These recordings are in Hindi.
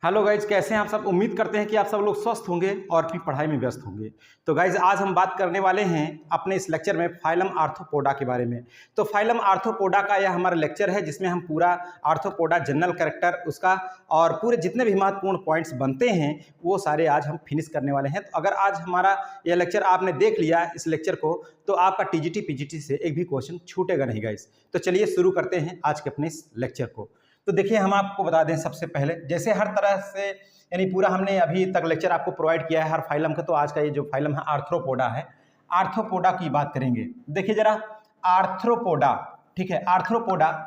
हेलो गाइज, कैसे हैं आप सब। उम्मीद करते हैं कि आप सब लोग स्वस्थ होंगे और अपनी पढ़ाई में व्यस्त होंगे। तो गाइज आज हम बात करने वाले हैं अपने इस लेक्चर में फाइलम आर्थ्रोपोडा के बारे में। तो फाइलम आर्थ्रोपोडा का यह हमारा लेक्चर है जिसमें हम पूरा आर्थ्रोपोडा जनरल कैरेक्टर उसका और पूरे जितने भी महत्वपूर्ण पॉइंट्स बनते हैं वो सारे आज हम फिनिश करने वाले हैं। तो अगर आज हमारा यह लेक्चर आपने देख लिया इस लेक्चर को तो आपका टीजीटी पीजीटी से एक भी क्वेश्चन छूटेगा नहीं गाइज। तो चलिए शुरू करते हैं आज के अपने इस लेक्चर को। तो देखिए हम आपको बता दें सबसे पहले, जैसे हर तरह से यानी पूरा हमने अभी तक लेक्चर आपको प्रोवाइड किया है हर फाइलम का। तो आज का ये जो फाइलम है आर्थ्रोपोडा है, आर्थ्रोपोडा की बात करेंगे। देखिए जरा आर्थ्रोपोडा, ठीक है, आर्थ्रोपोडा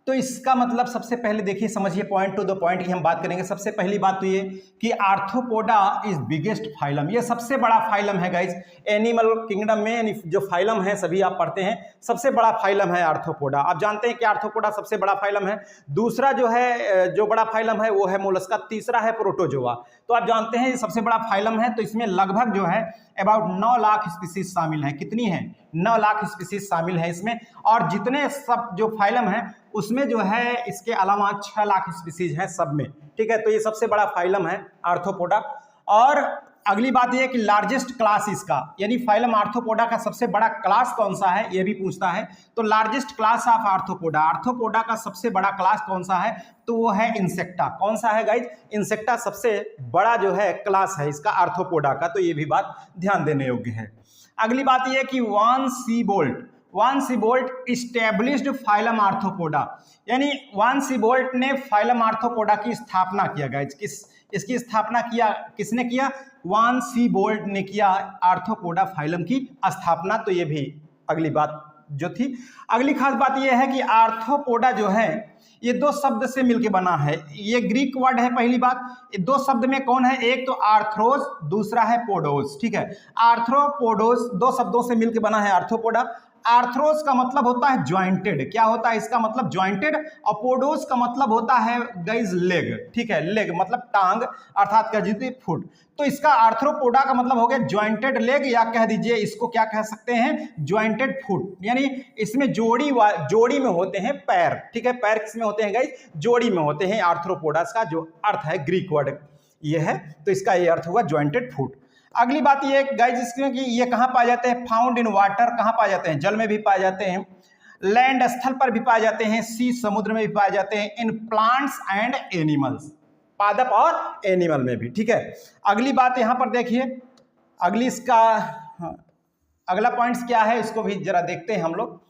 तो इसका मतलब सबसे पहले देखिए समझिए, पॉइंट टू द पॉइंट की हम बात करेंगे। सबसे पहली बात तो ये कि आर्थ्रोपोडा इज बिगेस्ट फाइलम, ये सबसे बड़ा फाइलम है गाइज एनिमल किंगडम में। यानी जो फाइलम है सभी आप पढ़ते हैं, सबसे बड़ा फाइलम है आर्थ्रोपोडा। आप जानते हैं कि आर्थ्रोपोडा सबसे बड़ा फाइलम है। दूसरा जो है जो बड़ा फाइलम है वो है मोलस्का, तीसरा है प्रोटोजोआ। तो आप जानते हैं ये सबसे बड़ा फाइलम है। तो इसमें लगभग जो है अबाउट 9 लाख स्पीसीज शामिल है। कितनी है? 9 लाख स्पीसीज शामिल है इसमें। और जितने सब जो फाइलम है उसमें जो है इसके अलावा 6 लाख स्पीसीज हैं सब में, ठीक है। तो ये सबसे बड़ा फाइलम है आर्थ्रोपोडा। और अगली बात यह है कि लार्जेस्ट क्लास इसका, यानी फाइलम आर्थ्रोपोडा का सबसे बड़ा क्लास कौन सा है ये भी पूछता है। तो largest class of arthropoda, arthropoda का सबसे बड़ा क्लास कौन सा है? तो वो है इंसेक्टा। कौन सा है गाइज? इंसेक्टा सबसे बड़ा जो है क्लास है इसका आर्थ्रोपोडा का। तो ये भी बात ध्यान देने योग्य है। अगली बात यह है कि वान सीबोल्ट इस्टेब्लिश्ड फाइलम आर्थ्रोपोडा, यानी वान सीबोल्ट ने फाइलम आर्थ्रोपोडा की स्थापना किया गाइज। इसकी स्थापना किसने किया? वान सीबोल्ट ने किया आर्थ्रोपोडा फाइलम की स्थापना। तो ये भी अगली बात जो थी। अगली खास बात यह है कि आर्थ्रोपोडा जो है ये 2 शब्द से मिलकर बना है। ये ग्रीक वर्ड है। पहली बात, ये 2 शब्द में कौन है? एक तो आर्थ्रोस, दूसरा है पोडोस, ठीक है। आर्थ्रोपोडोस 2 शब्दों से मिलकर बना है आर्थ्रोपोडा। आर्थ्रोस का मतलब होता है ज्वाइंटेड, क्या होता है इसका मतलब? ज्वाइंटेड। और पोडोस का मतलब होता है गाइज लेग, ठीक है। लेग मतलब टांग अर्थात कह दीजिए फुट। तो इसका आर्थ्रोपोडा का मतलब हो गया ज्वाइंटेड लेग, या कह दीजिए इसको क्या कह सकते हैं? Jointed foot. यानी इसमें जोड़ी में होते हैं पैर, ठीक है। पैर किसमें होते हैं गाइज? जोड़ी में होते हैं। आर्थ्रोपोडास का जो अर्थ है ग्रीक वर्ड ये है, तो इसका ये अर्थ हुआ ज्वाइंटेड फुट। अगली बात ये गाइज इसमें कि ये कहाँ पाए जाते हैं? फाउंड इन वाटर, कहाँ पाए जाते हैं? जल में भी पाए जाते हैं, लैंड स्थल पर भी पाए जाते हैं, सी समुद्र में भी पाए जाते हैं, इन प्लांट्स एंड एनिमल्स, पादप और एनिमल में भी, ठीक है। अगली बात यहाँ पर देखिए, अगली इसका अगला पॉइंट्स क्या है इसको भी जरा देखते हैं हम लोग।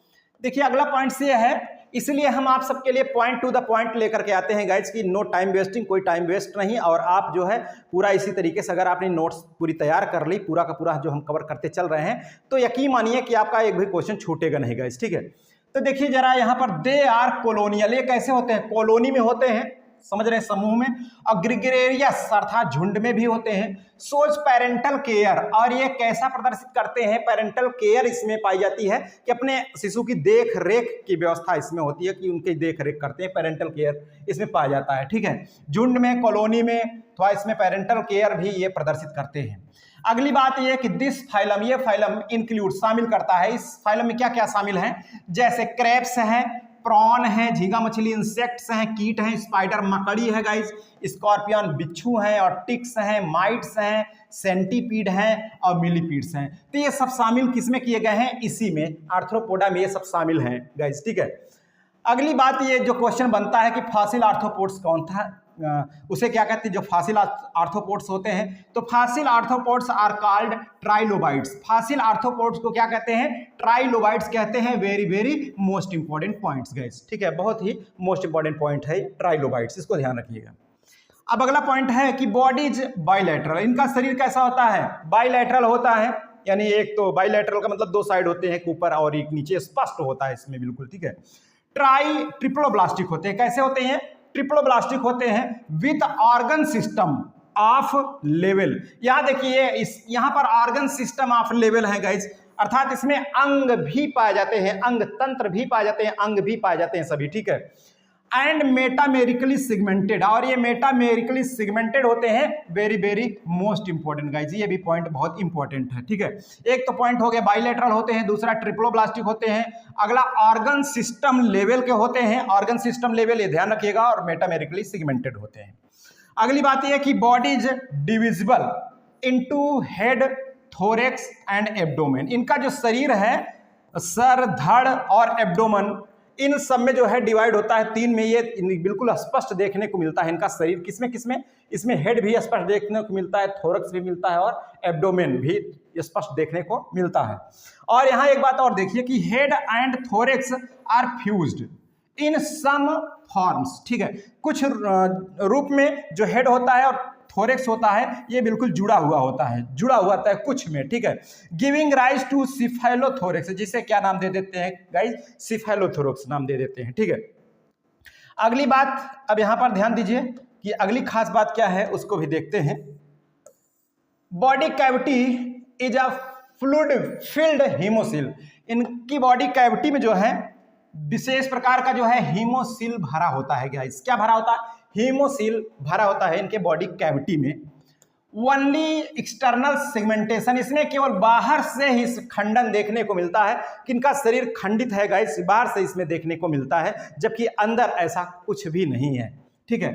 देखिए अगला पॉइंट्स ये है, इसलिए हम आप सबके लिए पॉइंट टू द पॉइंट लेकर के आते हैं गाइज की नो टाइम वेस्टिंग, कोई टाइम वेस्ट नहीं। और आप जो है पूरा इसी तरीके से अगर आपने नोट्स पूरी तैयार कर ली, पूरा का पूरा जो हम कवर करते चल रहे हैं, तो यकीन मानिए कि आपका एक भी क्वेश्चन छूटेगा नहीं गाइज, ठीक है। तो देखिए जरा यहाँ पर दे आर कॉलोनियल, ये कैसे होते हैं? कॉलोनी में होते हैं, समझ रहे हैं, समूह में। और ग्रिगेरियस अर्थात झुंड में भी होते हैं। सोच पेरेंटल केयर, और ये कैसा प्रदर्शित करते हैं? पेरेंटल केयर इसमें पाई जाती है कि अपने शिशु की देख रेख की व्यवस्था इसमें होती है कि उनकी देख रेख करते हैं। पेरेंटल केयर इसमें पाया जाता है, ठीक है। झुंड में, कॉलोनी में, थोड़ा इसमें पेरेंटल केयर भी ये प्रदर्शित करते हैं। अगली बात ये कि दिस फाइलम, ये फाइलम इंक्लूड शामिल करता है, इस फाइलम में क्या क्या शामिल है? जैसे क्रैब्स हैं, प्रॉन है, झींगा मछली, इंसेक्ट्स हैं, कीट हैं, स्पाइडर मकड़ी है गाइज, स्कॉर्पियन बिच्छू हैं, और टिक्स हैं, माइट्स हैं, सेंटीपीड हैं और मिलीपीड्स हैं। तो ये सब शामिल किसमें किए गए हैं? इसी में, आर्थ्रोपोडा में ये सब शामिल हैं गाइज, ठीक है। अगली बात ये जो क्वेश्चन बनता है कि फॉसिल आर्थ्रोपोड्स कौन था, उसे क्या कहते हैं? जो फॉसिल आर्थ्रोपोड्स होते हैं, तो fossil arthropods are called trilobites. Fossil arthropods को क्या कहते हैं? ट्राइलोबाइट्स कहते हैं। Very very most important points guys, ठीक है, बहुत ही मोस्ट इंपॉर्टेंट पॉइंट है ट्राइलोबाइट्स, इसको ध्यान रखिएगा। अब अगला पॉइंट है कि बॉडीज बाइलैटरल, इनका शरीर कैसा होता है? बाइलैटरल होता है, यानी एक तो बाइलैटरल का मतलब 2 साइड होते हैं, एक ऊपर और एक नीचे, स्पष्ट होता है इसमें बिल्कुल, ठीक है। ट्रिप्लोब्लास्टिक होते हैं, कैसे होते हैं? ट्रिप्लोब्लास्टिक होते हैं with organ system of level. यहां देखिए यहां पर ऑर्गन सिस्टम ऑफ लेवल है गाइज, अर्थात इसमें अंग भी पाए जाते हैं, अंग तंत्र भी पाए जाते हैं, अंग भी पाए जाते हैं सभी, ठीक है। एंड मेटामेरिकली सिगमेंटेड, और ये मेटामेरिकली सिगमेंटेड होते हैं। Very very most important guys, ये भी पॉइंट बहुत इंपॉर्टेंट है, ठीक है। एक तो पॉइंट हो गया बाइलेटरल होते हैं, दूसरा ट्रिप्लोब्लास्टिक होते हैं, अगला ऑर्गन सिस्टम लेवल के होते हैं, ऑर्गन सिस्टम लेवल ये ध्यान रखिएगा, और मेटामेरिकली सिगमेंटेड होते हैं। अगली बात यह है कि body is divisible into head, thorax and abdomen. इनका जो शरीर है, सर, धड़ और एब्डोमेन, इन सब में जो है डिवाइड होता है 3 में। ये बिल्कुल स्पष्ट देखने को मिलता है इनका शरीर किसमें किसमें। इसमें हेड भी स्पष्ट देखने को मिलता है, थोरक्स भी मिलता है और एब्डोमेन भी स्पष्ट देखने को मिलता है। और यहाँ एक बात और देखिए कि head and thorax are fused in some forms, ठीक है। कुछ रूप में जो हेड होता है और थोरेक्स होता है ये बिल्कुल जुड़ा हुआ होता है कुछ में, ठीक है। गिविंग राइज टू सिफेलोथोरेक्स, जिसे क्या नाम दे देते हैं गाइज, सिफेलोथोरेक्स नाम दे देते हैं, ठीक है। अगली बात अब यहां पर ध्यान दीजिए कि अगली खास बात क्या है उसको भी देखते हैं। Body cavity is a fluid filled haemocoel. इनकी बॉडी कैविटी में जो है विशेष प्रकार का जो है हीमोसिल भरा होता है गाइस। क्या भरा होता है? हीमोसिल भरा होता है इनके बॉडी कैविटी में। ओनली एक्सटर्नल सेगमेंटेशन, इसमें केवल बाहर से ही खंडन देखने को मिलता है कि इनका शरीर खंडित है गाइस, बाहर से इसमें देखने को मिलता है, जबकि अंदर ऐसा कुछ भी नहीं है, ठीक है।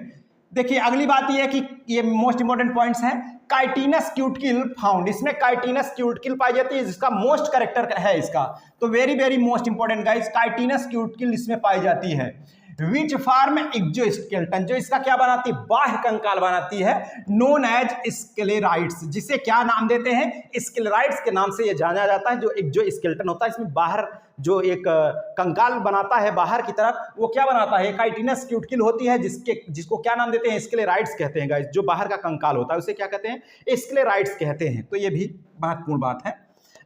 देखिए अगली बात यह है कि ये मोस्ट इंपॉर्टेंट पॉइंट्स हैं। काइटिनस क्यूटिकल फाउंड, इसमें काइटिनस क्यूटिकल पाई जाती है, जिसका मोस्ट कैरेक्टर है इसका, तो very very most important guys, chitinous cuticle इसमें पाई जाती है। विच फॉर्म एक्सोस्केलेटन, जो इसका क्या बनाती है, बाह्य कंकाल बनाती है, नोन एज स्क्लेराइड्स, जिसे क्या नाम देते हैं, स्क्लेराइड्स के नाम से ये जाना जाता है। जो एक्सोस्केलेटन होता है इसमें बाहर जो एक कंकाल बनाता है बाहर की तरफ, वो क्या बनाता है, काइटिनस क्यूटिकल होती है, जिसको क्या नाम देते हैं, स्क्लेराइड्स कहते हैं गाइस। जो बाहर का कंकाल होता है उसे क्या कहते हैं, स्क्लेराइड्स कहते हैं। तो ये भी महत्वपूर्ण बात है।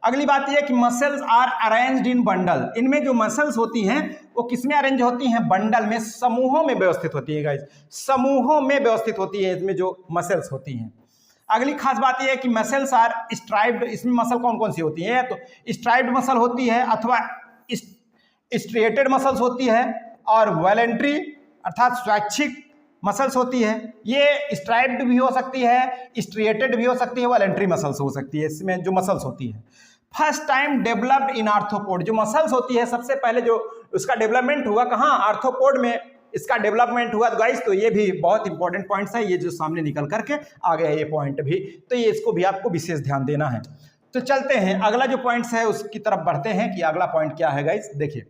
अगली बात यह है कि muscles are arranged in bundle, इनमें जो मसल्स होती हैं वो किसमें अरेंज होती हैं, बंडल में, समूहों में व्यवस्थित होती है गाइस, समूहों में व्यवस्थित होती है इसमें जो मसल्स होती हैं। अगली खास बात यह है कि मसल्स आर स्ट्राइप्ड, इसमें मसल कौन कौन सी होती है, तो स्ट्राइप्ड मसल होती है अथवा स्ट्रेटेड मसल्स होती है, और वॉलेंट्री अर्थात स्वैच्छिक मसल्स होती है। ये स्ट्राइप्ड भी हो सकती है, स्ट्रिएटेड भी हो सकती है, वॉलेंट्री मसल्स हो सकती है। इसमें जो मसल्स होती है first time developed in arthropod, जो मसल्स होती है सबसे पहले जो उसका डेवलपमेंट हुआ कहाँ, आर्थ्रोपोड में इसका डेवलपमेंट हुआ गाइस। तो ये भी बहुत इंपॉर्टेंट पॉइंट्स है, ये जो सामने निकल करके आ गया ये पॉइंट भी, तो ये इसको भी आपको विशेष ध्यान देना है। तो चलते हैं अगला जो पॉइंट्स है उसकी तरफ बढ़ते हैं कि अगला पॉइंट क्या है गाइस। देखिए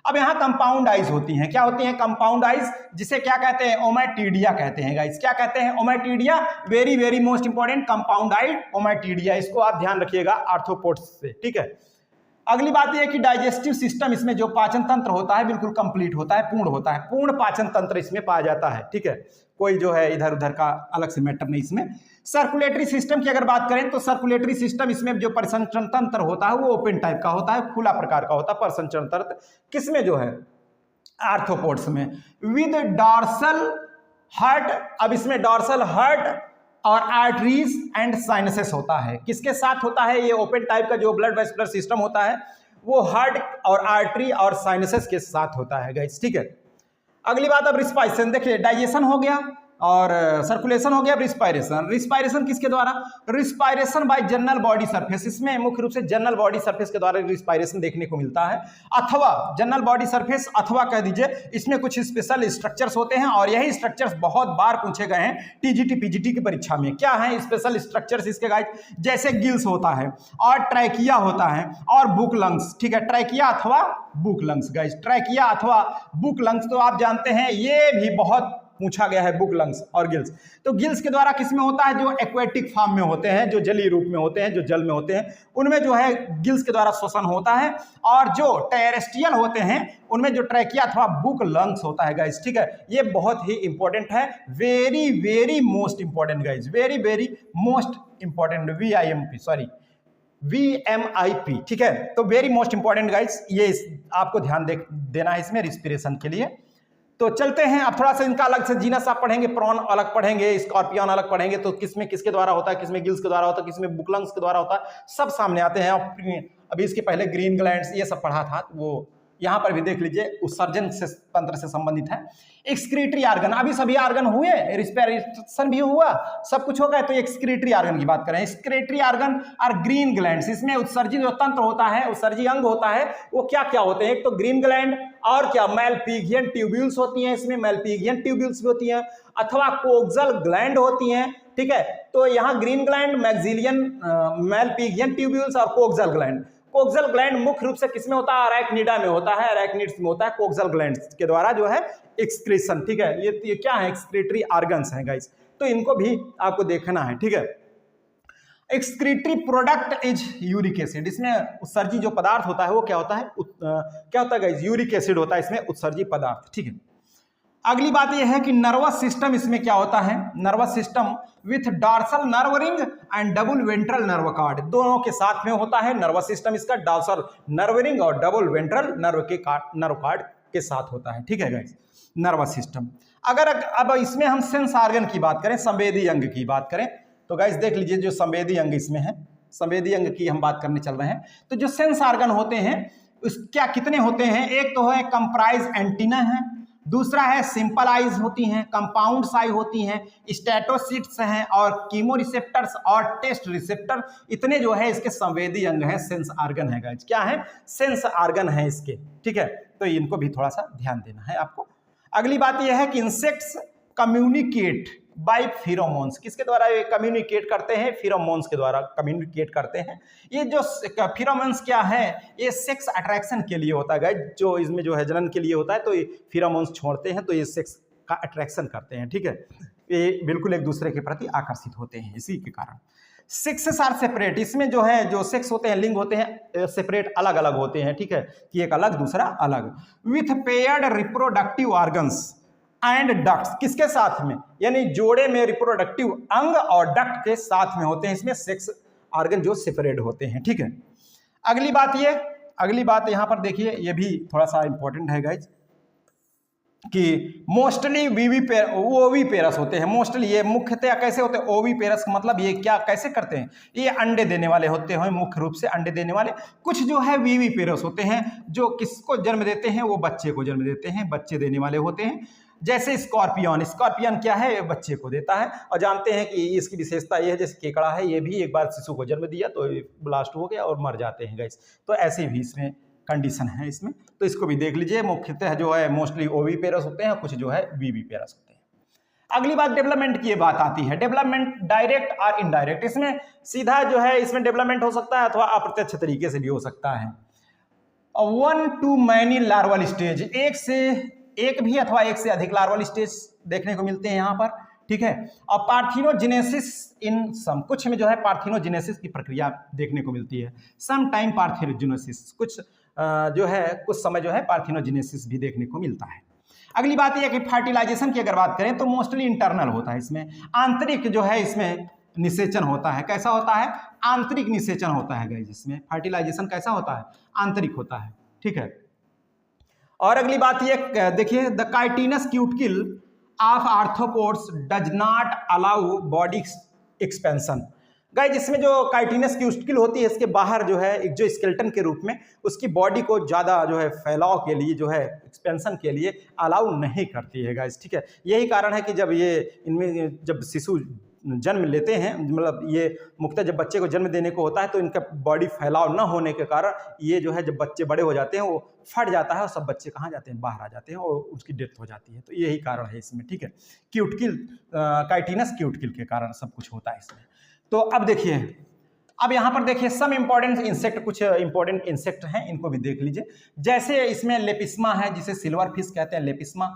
अब यहाँ कंपाउंड आइज होती हैं, क्या होती हैं, कंपाउंड आइज, जिसे क्या कहते हैं, ओमाइटिडिया कहते हैं गाइस। क्या कहते हैं, ommatidia, very very most important, compound eyed ommatidia, इसको आप ध्यान रखिएगा आर्थ्रोपोड्स से, ठीक है। अगली बात यह है कि डाइजेस्टिव सिस्टम, इसमें जो पाचन तंत्र होता है बिल्कुल कंप्लीट होता है, पूर्ण होता है, पूर्ण पाचन तंत्र इसमें पाया जाता है, ठीक है। कोई जो है इधर उधर का अलग से मैटर नहीं इसमें। सर्कुलेटरी सिस्टम की अगर बात करें तो सर्कुलेटरी सिस्टम, इसमें जो परिसंचरण तंत्र होता है वो ओपन टाइप का होता है, खुला प्रकार का होता है परिसंचरण तंत्र, किसमें जो है, आर्थ्रोपोड्स में। विद डॉर्सल हार्ट, अब इसमें डॉर्सल हार्ट और आर्टरीज एंड साइनसेस होता है, किसके साथ होता है, ये ओपन टाइप का जो ब्लड वेस्कुलर सिस्टम होता है वो हार्ट और आर्टरी और साइनसेस के साथ होता है गाइस, ठीक है। अगली बात अब रिस्पायरेशन, देखिए डाइजेशन हो गया और सर्कुलेशन हो गया, रिस्पायरेशन, रिस्पायरेशन किसके द्वारा, respiration bye general body surface, इसमें मुख्य रूप से जनरल बॉडी सरफेस के द्वारा रिस्पायरेशन देखने को मिलता है, अथवा जनरल बॉडी सरफेस, अथवा कह दीजिए इसमें कुछ स्पेशल स्ट्रक्चर्स होते हैं, और यही स्ट्रक्चर्स बहुत बार पूछे गए हैं टीजीटी पीजीटी की परीक्षा में। क्या है स्पेशल स्ट्रक्चर्स इसके गाइस, जैसे गिल्स होता है और ट्रैकिया होता है और बुक लंग्स, ठीक है, ट्रैकिया अथवा बुक लंग्स गाइस, ट्रैकिया अथवा बुक लंग्स तो आप जानते हैं ये भी बहुत पूछा गया है, बुक लंग्स और गिल्स। तो गिल्स के द्वारा किसमें होता है, जो एक्वेटिक फॉर्म में होते हैं, जो जलीय रूप में होते हैं, जो जल में होते हैं, उनमें जो है गिल्स के द्वारा श्वसन होता है, और जो टेरेस्ट्रियल होते हैं उनमें जो ट्रैकिया अथवा बुक लंग्स होता है गाइस, ठीक है। ये बहुत ही इंपॉर्टेंट है, very very most important guys, very very most important, VMIP, ठीक है। तो वेरी मोस्ट इंपॉर्टेंट गाइस, ये आपको ध्यान देना है इसमें रिस्पिरेशन के लिए। तो चलते हैं अब थोड़ा सा इनका अलग से जीनस आप पढ़ेंगे, प्रॉन अलग पढ़ेंगे, स्कॉर्पियन अलग पढ़ेंगे, तो किसमें किसके द्वारा होता है, किसमें गिल्स के द्वारा होता है, किसमें बुक लंग्स के द्वारा होता है, सब सामने आते हैं। अभी इसके पहले ग्रीन ग्लैंड्स ये सब पढ़ा था, वो यहाँ पर भी देख लीजिए उत्सर्जन से तंत्र से संबंधित है। एक्सक्रीटरी ऑर्गन, अभी सभी ऑर्गन हुए, रिस्पिरेशन भी हुआ, सब कुछ हो गया, तो एक्सक्रीटरी ऑर्गन की बात करें। एक्सक्रीटरी ऑर्गन और ग्रीन ग्लैंड्स, इसमें उत्सर्जित जो तंत्र होता है, उत्सर्जी अंग होता है, वो क्या क्या होते हैं? एक तो ग्रीन ग्लैंड और क्या मेलपिगियन ट्यूब्यूल्स होती हैं, इसमें मेलपिगियन ट्यूब्यूल्स भी होती हैं, अथवा कोक्सल ग्लैंड होती हैं, ठीक है। तो यहाँ ग्रीन ग्लैंड, मैक्सिलियन, मेलपिगियन ट्यूब्यूल्स और कोक्सल ग्लैंड। कोक्सल ग्लैंड मुख्य रूप से किसमें होता है? अराइक्निडा में होता है, अराइक्निड्स में होता है कोक्सल ग्लैंड के द्वारा जो है एक्सक्रीशन, ठीक है। ये क्या है? एक्सक्रीटरी ऑर्गन्स हैं गाइस, तो इनको भी आपको देखना है, ठीक है। Excretory product is uric acid, इसमें उत्सर्जी जो पदार्थ होता है वो क्या होता है? क्या होता है गाइस? यूरिक एसिड होता है इसमें उत्सर्जी पदार्थ, ठीक है। अगली बात यह है कि नर्वस सिस्टम इसमें क्या होता है? Nervous system with dorsal nerve ring and double ventral nerve card, दोनों के साथ में होता है नर्वस सिस्टम। इसका डॉर्सल नर्व रिंग और डबल वेंट्रल नर्व कार्ड के साथ होता है, ठीक है गाइस, नर्वस सिस्टम। अगर अब इसमें हम सेंस ऑर्गन की बात करें, संवेदी अंग की बात करें, तो गाइस देख लीजिए जो संवेदी अंग इसमें है, संवेदी अंग की हम बात करने चल रहे हैं। तो जो सेंस ऑर्गन होते हैं उस क्या कितने होते हैं? एक तो है कंप्राइज एंटीना है, दूसरा है सिंपल आइज होती हैं, कंपाउंड आई होती हैं, स्टेटोसिट्स हैं और कीमोरिसेप्टर्स और टेस्ट रिसेप्टर, इतने जो है इसके संवेदी अंग हैं, सेंस ऑर्गन है गाइस। क्या है? सेंस ऑर्गन है इसके, ठीक है। तो इनको भी थोड़ा सा ध्यान देना है आपको। अगली बात यह है कि इंसेक्ट्स कम्युनिकेट बाय फिरोमोन्स, किसके द्वारा ये कम्युनिकेट करते हैं? फिरोमोन्स के द्वारा कम्युनिकेट करते हैं। ये जो फिरोमोन्स क्या है? ये सेक्स अट्रैक्शन के लिए होता है गाइस, जो इसमें जो है जनन के लिए होता है, तो ये फिरोमोन्स छोड़ते हैं तो ये सेक्स का अट्रैक्शन करते हैं, ठीक है। ये बिल्कुल एक दूसरे के प्रति आकर्षित होते हैं, इसी के कारण। सेक्सेस आर सेपरेट, इसमें जो है जो सेक्स होते हैं, लिंग होते हैं, सेपरेट अलग अलग होते हैं, ठीक है, कि एक अलग दूसरा अलग। With paired reproductive organs and ducts, किसके साथ में? यानी जोड़े में रिप्रोडक्टिव अंग और डक्ट के साथ में होते हैं, इसमें सेक्स ऑर्गन जो सेपरेट होते हैं, ठीक है। अगली बात यहां पर देखिए, ये भी थोड़ा सा इंपॉर्टेंट है गाइज, कि मोस्टली ओवी पेरस होते हैं। मोस्टली ये मुख्यतः कैसे होते हैं? ओवी पेरस का मतलब ये क्या कैसे करते हैं? ये अंडे देने वाले होते हैं, मुख्य रूप से अंडे देने वाले। कुछ जो है वीवी पेरस होते हैं, जो किसको जन्म देते हैं? वो बच्चे को जन्म देते हैं, बच्चे देने वाले होते हैं। जैसे स्कॉर्पियन, स्कॉर्पियन क्या है? ये बच्चे को देता है, और जानते हैं कि इसकी विशेषता ये है, जैसे केकड़ा है, ये भी एक बार शिशु को जन्म दिया तो ब्लास्ट हो गया और मर जाते हैं गाइस। तो ऐसे भी इसमें कंडीशन है इसमें, तो इसको भी देख लीजिए। मुख्यतः जो है मोस्टली ओवी पेरस होते हैं, कुछ जो है वीवी पेरस होते हैं। अगली बात डेवलपमेंट की ये बात आती है। डेवलपमेंट डायरेक्ट और इनडायरेक्ट, इसमें सीधा जो है इसमें डेवलपमेंट हो सकता है अथवा अप्रत्यक्ष तरीके से भी हो सकता है। 1 to many लार्वल स्टेज, एक भी अथवा एक से अधिक लार्वल स्टेज देखने को मिलते हैं यहाँ पर, ठीक है। और पार्थिनोजेनेसिस इन सम, कुछ में जो है पार्थिनोजेनेसिस की प्रक्रिया देखने को मिलती है। सम टाइम पार्थिनोजेनेसिस, कुछ जो है कुछ समय जो है पार्थिनोजेनेसिस भी देखने को मिलता है। अगली बात यह कि फर्टिलाइजेशन की अगर बात करें तो मोस्टली इंटरनल होता है, इसमें आंतरिक जो है इसमें निषेचन होता है। कैसा होता है? आंतरिक निषेचन होता है गाइस, इसमें फर्टिलाइजेशन कैसा होता है? आंतरिक होता है, ठीक है। और अगली बात ये देखिए, the chitinous cuticle of arthropods does not allow body expansion. Guys इसमें जो काइटिनस क्यूटिकल होती है, इसके बाहर जो है एक जो स्केलेटन के रूप में उसकी बॉडी को ज़्यादा जो है फैलाव के लिए, जो है एक्सपेंशन के लिए अलाउ नहीं करती है गाइस, ठीक है। यही कारण है कि जब ये इनमें जब शिशु जन्म लेते हैं, मतलब ये मुख्यतः जब बच्चे को जन्म देने को होता है तो इनका बॉडी फैलाव न होने के कारण ये जो है जब बच्चे बड़े हो जाते हैं वो फट जाता है और सब बच्चे कहाँ जाते हैं? बाहर आ जाते हैं और उसकी डेथ हो जाती है। तो यही कारण है इसमें, ठीक है। क्यूटिकल, काइटिनस क्यूटिकल के कारण सब कुछ होता है इसमें। तो अब देखिए, अब यहाँ पर देखिए सम इंपॉर्टेंट इंसेक्ट, कुछ इंपॉर्टेंट इंसेक्ट हैं, इनको भी देख लीजिए। जैसे इसमें लेपिस्मा है, जिसे सिल्वर फिश कहते हैं, लेपिस्मा।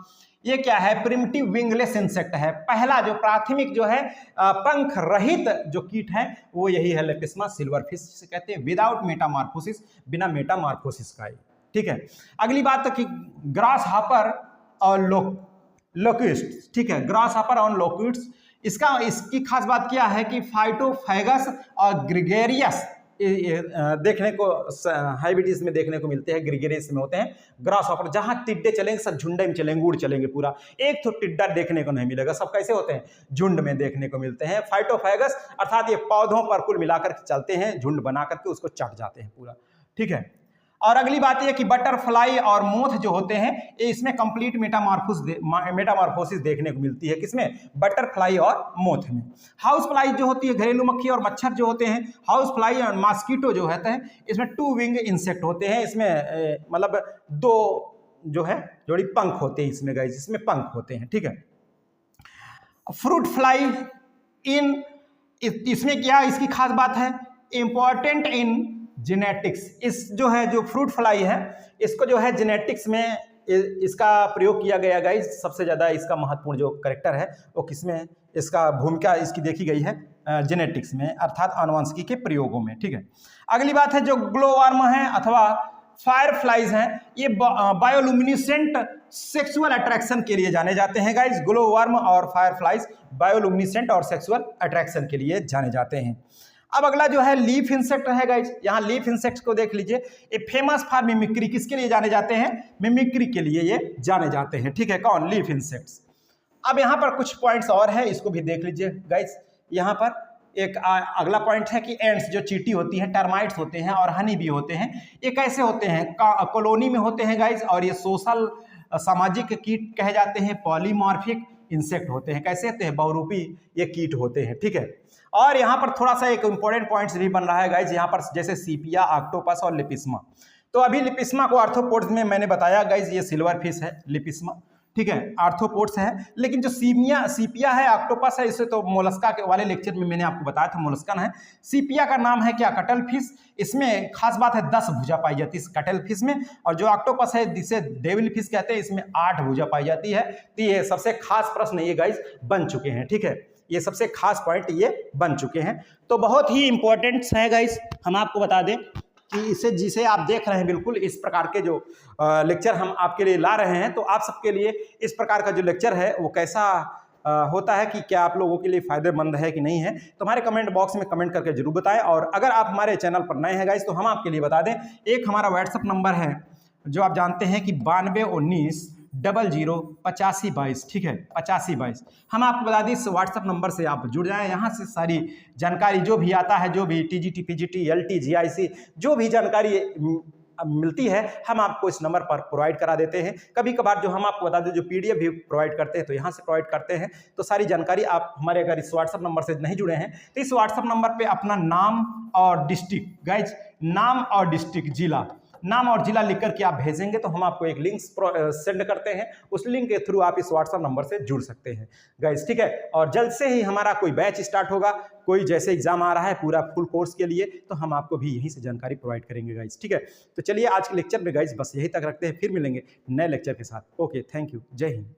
ये क्या है? प्रिमिटिव विंगलेस इंसेक्ट है। पहला जो प्राथमिक जो है पंख रहित जो कीट है वो यही है, लेपिस्मा सिल्वर फिश से कहते हैं, विदाउट मेटामार्फोसिस, बिना मेटामार्फोसिस का ही, ठीक है। अगली बात तो कि ग्रास हॉपर और लोक्विस्ट, ठीक है, ग्रास हॉपर और लोक्विस्ट। इसकी खास बात क्या है कि फाइटोफैगस और ग्रिगेरियस देखने को हाइब्रिड्स में देखने को मिलते हैं, ग्रिगेरियस में होते हैं। ग्रास हॉपर, जहां टिड्डे चलेंगे सब झुंडे में चलेंगे, उड़ चलेंगे पूरा, एक तो टिड्डा देखने को नहीं मिलेगा, सब कैसे होते हैं? झुंड में देखने को मिलते हैं। फाइटोफैगस अर्थात ये पौधों पर कुल मिलाकर के चलते हैं, झुंड बना करके उसको चट जाते हैं पूरा, ठीक है। और अगली बात यह कि बटरफ्लाई और मोथ जो होते हैं ये इसमें कंप्लीट मेटामॉर्फोसिस देखने को मिलती है। किसमें? बटरफ्लाई और मोथ में। हाउस फ्लाई जो होती है, घरेलू मक्खी और मच्छर जो होते हैं, हाउस फ्लाई और मॉस्किटो जो होते हैं, इसमें 2 विंग इंसेक्ट होते हैं। इसमें मतलब 2 जो है जोड़ी पंख होते हैं इसमें गाइस, इसमें पंख होते हैं, ठीक है। फ्रूट फ्लाई इसमें क्या इसकी खास बात है, इंपॉर्टेंट इन जेनेटिक्स। इस जो है जो फ्रूट फ्लाई है इसको जो है जेनेटिक्स में इसका प्रयोग किया गया गाइस। सबसे ज़्यादा इसका महत्वपूर्ण जो कैरेक्टर है वो किसमें, इसका भूमिका इसकी देखी गई है जेनेटिक्स में, अर्थात आनुवंशिकी के प्रयोगों में, ठीक है। अगली बात है जो ग्लोवर्म है अथवा फायर फ्लाइज हैं, ये बायोलुमिनेसेंट सेक्सुअल अट्रैक्शन के लिए जाने जाते हैं गाइस। ग्लोवर्म और फायर फ्लाइज बायोलुमिनेसेंट और सेक्सुअल अट्रैक्शन के लिए जाने जाते हैं। अब अगला जो है लीफ इंसेक्ट है गाइस, यहाँ लीफ इंसेक्ट को देख लीजिए। ये फेमस फॉर मिमिक्री, किसके लिए जाने जाते हैं? मिमिक्री के लिए ये जाने जाते हैं, ठीक है। कौन? Leaf insects. अब यहाँ पर कुछ पॉइंट्स और है, इसको भी देख लीजिए गाइस। यहाँ पर एक अगला पॉइंट है कि एंड्स जो चींटी होती हैं, टर्माइट्स होते हैं और हनी भी होते हैं, ये कैसे होते हैं? कॉलोनी में होते हैं गाइस, और ये सोशल सामाजिक कीट कहे जाते हैं। पॉलीमॉर्फिक इंसेक्ट होते हैं। कैसे होते हैं? बहुरूपी ये कीट होते हैं, ठीक है। और यहाँ पर थोड़ा सा एक इंपॉर्टेंट पॉइंट्स भी बन रहा है गाइज, यहाँ पर जैसे सीपिया, ऑक्टोपस और लिपिस्मा। तो अभी लिपिस्मा को आर्थ्रोपोड्स में मैंने बताया गाइज, ये सिल्वर फिश है लिपिस्मा, ठीक है, आर्थ्रोपोड्स है। लेकिन जो सीपिया है, ऑक्टोपस है, इसे तो मोलस्का के वाले लेक्चर में मैंने आपको बताया था, मोलस्कन है। सीपिया का नाम है क्या? Cuttle fish. इसमें खास बात है 10 भुजा पाई जाती है इस कटल फिश में। और जो ऑक्टोपस है जिसे डेविल फिश कहते हैं, इसमें 8 भुजा पाई जाती है। तो ये सबसे खास प्रश्न ये गाइज बन चुके हैं, ठीक है। ये सबसे खास पॉइंट ये बन चुके हैं। तो बहुत ही इंपॉर्टेंट है गाइस, हम आपको बता दें कि इसे जिसे आप देख रहे हैं, बिल्कुल इस प्रकार के जो लेक्चर हम आपके लिए ला रहे हैं, तो आप सबके लिए इस प्रकार का जो लेक्चर है वो कैसा होता है, कि क्या आप लोगों के लिए फ़ायदेमंद है कि नहीं है, तो हमारे कमेंट बॉक्स में कमेंट करके जरूर बताएं। और अगर आप हमारे चैनल पर नए हैं गाइस, तो हम आपके लिए बता दें, एक हमारा व्हाट्सअप नंबर है जो आप जानते हैं कि 9219008522, ठीक है, 8522। हम आपको बता दें इस व्हाट्सअप नंबर से आप जुड़ जाएं, यहाँ से सारी जानकारी जो भी आता है, जो भी टीजीटी, पीजीटी, एलटी, जीआईसी जो भी जानकारी मिलती है, हम आपको इस नंबर पर प्रोवाइड करा देते हैं। कभी कभार जो हम आपको बता दें जो पीडीएफ भी प्रोवाइड करते हैं, तो यहाँ से प्रोवाइड करते हैं। तो सारी जानकारी आप हमारे अगर इस व्हाट्सअप नंबर से नहीं जुड़े हैं, तो इस व्हाट्सअप नंबर पे अपना नाम और डिस्ट्रिक्ट गाइज, नाम और डिस्ट्रिक्ट, जिला, नाम और जिला लिख करके आप भेजेंगे, तो हम आपको एक लिंक सेंड करते हैं। उस लिंक के थ्रू आप इस व्हाट्सएप नंबर से जुड़ सकते हैं गाइस, ठीक है। और जल्द से ही हमारा कोई बैच स्टार्ट होगा, कोई जैसे एग्जाम आ रहा है पूरा फुल कोर्स के लिए, तो हम आपको भी यहीं से जानकारी प्रोवाइड करेंगे गाइस, ठीक है। तो चलिए आज के लेक्चर में गाइस बस यही तक रखते हैं, फिर मिलेंगे नए लेक्चर के साथ। ओके, थैंक यू, जय हिंद।